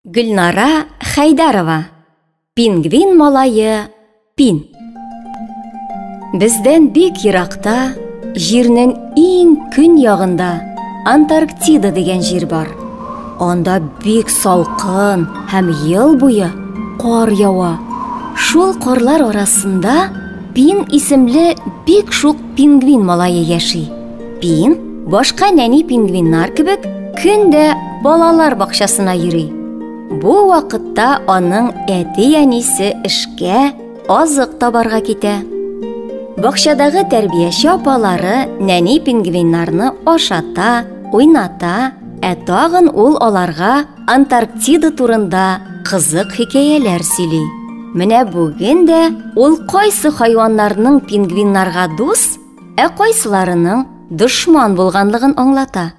Гүлнара Хайдарова. Пингвин малайы Пин. Бізден бик ерақта, жернің ең күн яғында Антарктида деген жер бар. Онда бик салқын һәм ел буе қар ява. Шул қарлар арасында Пин исемле бик шук пингвин малайы яши. Пин башка нәни пингвиннар кебек көндә балалар бакчасына йөри. Бу вакытта аның әти-әнисе эшкә азык табарга китә. Бакчадагы тәрбияче апалары нәни пингвиннарны ашата, уйната, тагын ул аларга Антарктида турында кызык хикәяләр сөйли. Менә бүген дә ул кайсы хайваннарның пингвиннарга дус, кайсыларының дошман булганлыгын аңлата.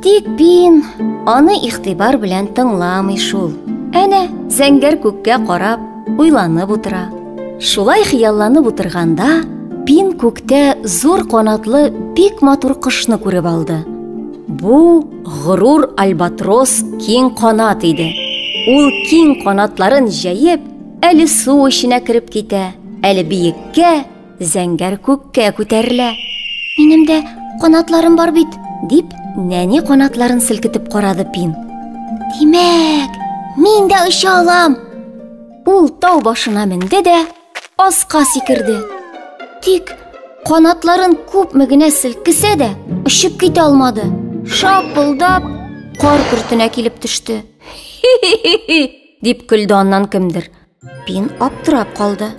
Тик Пин аны игътибар белән тыңламый шул. Әнә зәңгәр күккә карап, уйланып утыра. Шулай хыялланып утырганда, Пин күктә зур канатлы бик матур кошны күреп алды. Бу горур альбатрос киң канат иде. Ул киң канатларын җәеп, әле су эченә кереп китә, әле биеккә, зәңгәр күккә күтәрелә. Минем дә канатларым бар бит, дип нәни канатларын селкетеп карады Пин. Димәк, мин дә оча алам. Ул тау башына менде дә аска сикерде. Тик канатларын күпме генә селкесә дә очып китә алмады. Шапылдап кар көртенә килеп төште. Дип көлде аннан кемдер. Пин аптырап калды.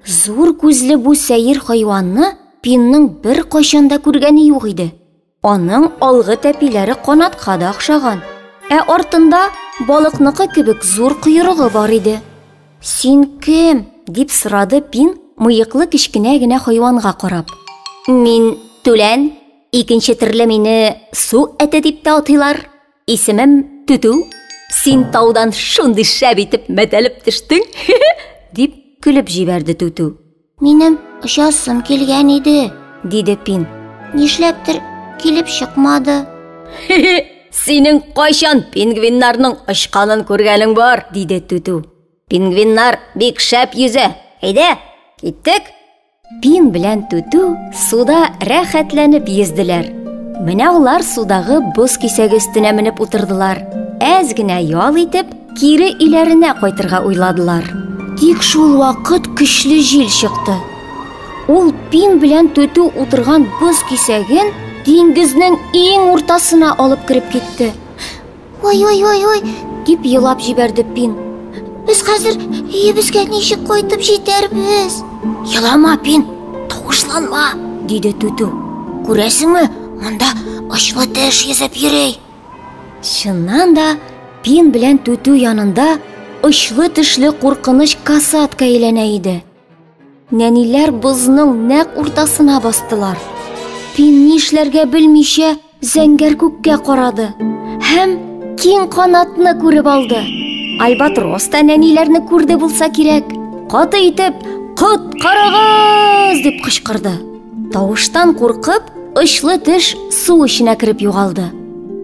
Зур күзле бу сәер хайванны Пиннең бер кайчанда күргәне юк иде. Аның алгы тәпиләре канатка да охшаган, артында балыкныкы кебек зур койрыгы бар иде. Син кем? Дип сорады Пин мыеклы кичкенә генә хайванга карап. Мин Түлән, икенче төрле мине су әте дип тә атыйлар. Исемем Түтү. Син таудан шундый шәп итеп мәтәлеп төштең, дип көлеп җибәрде Түтү. Минем очасым килгән иде, диде Пин. Нишләптер килеп чыкмады. Синең кайчан пингвиннарның очканын күргәнең бар, диде Түтү. Пингвиннар бик шәп йөзә. Әйдә, киттек. Пин белән Түтү суда рәхәтләнеп йөзделәр. Менә улар судагы боз кисәге өстенә менеп утырдылар. Әз генә ял итеп, кире иләренә кайтырга уйладылар. Тик шул вакыт көчле җил чыкты. Ул Пин белән Түтү утырган боз кисәген диңгезнең иң уртасына алып кирип китте. Ой, дип елап җибәрде Пин. Без хәзер өебезгә ничек кайтып җитәрбез? Елама, Пин, тавышланма, диде Түтү. Күрәсеңме, монда ачлы теш йөзеп йөри. Чыннан да Пин белән Түтү янында очлы тешле куркыныч касатка әйләнә иде. Нәниләр бозның нәкъ уртасына бастылар. Пин нишләргә белмичә зәңгәр күккә карады һәм киң канатны күреп алды. Альбатрос та нәниләрне күрде булса кирәк. Каты итеп, "Коткарыгыз!" дип кычкырды. Тавыштан куркып, очлы теш су эченә кереп югалды.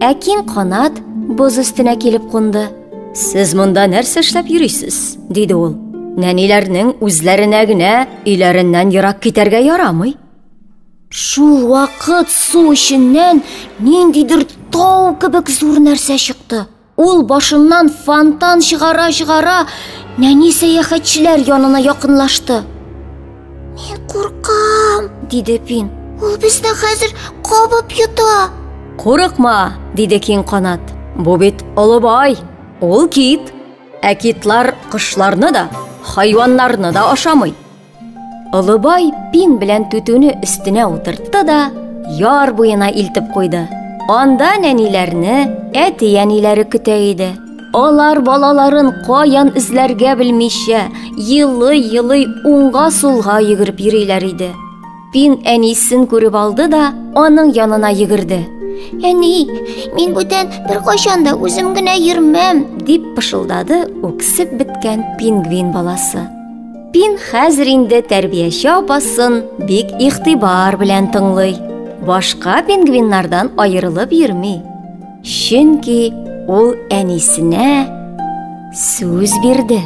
Киң канат боз өстенә килеп кунды. "Сез монда нәрсә эшләп йөрисез?" диде ул. "Нәниләрнең үзләренә генә өйләреннән ерак китәргә ярамый." Шул вакыт су эченнән ниндидер тау кебек зур нәрсә чыкты. Ул башыннан фонтан чыгара, нәни сәяхәтчеләр янына якынлашты. "Мин куркам", диде Пин. "Ул безне хәзер кабып йота." "Курыкма", диде киң канат. "Бу бит Олыбай, ул кит. Китлар кышларны да, хайваннарны да ашамый." Олыбай Пин белән Түтүне өстенә утыртты да яр буена илтеп куйды. Анда нәниләрне әти-әниләре көтә иде. Алар балаларын каян эзләргә белмичә, йылый уңга-сулга йөгереп йөриләр иде. Пин әнисен күреп алды да аның янына йөгерде. "Әни, мин бүтән бер кайчан да үзем генә йөрмәм", дип пышылдады үксеп беткән пингвин баласы. Пин хәзер инде тәрбияче апасын бик игътибар белән тыңлый. Башка пингвиннардан аерылып йөрми. Чөнки ул әнисенә Сүз бирде.